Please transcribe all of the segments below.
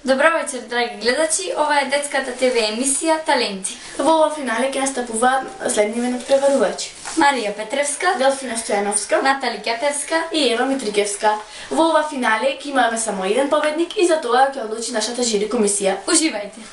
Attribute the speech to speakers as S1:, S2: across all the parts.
S1: Добро вечер, драги гледачи. Ова е детската ТВ емисија Таленти.
S2: Во ова финале ќе настапуваат следниве надпреварувачи:
S1: Марија Петревска,
S2: Делфина Стојановска
S1: Натали Ќапевска
S2: и Ева Митрикевска. Во ова финале ќе имаме само еден победник и за тоа ќе одлучи нашата жири комисија.
S1: Уживајте!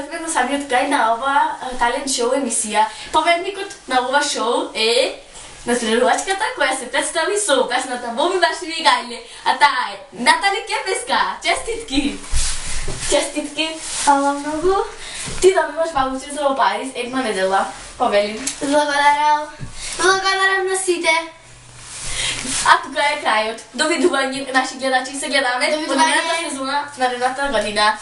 S2: Сме на самиот крај на ова талент шоу емисија. Победникот на ова шоу е надпреварувачката која се представи со песната Боби баш ми гајле, а таа е Натали Ќапевска. Честитки! Честитки!
S3: Фала многу.
S2: Ти добиваш ваучер за во Париз една недела. Повели.
S3: Благодарам. Благодарам на сите.
S2: А тука е крајот. Довидување наши гледачи, се гледаме во
S3: Довидување.
S2: наредната сезона, наредната година.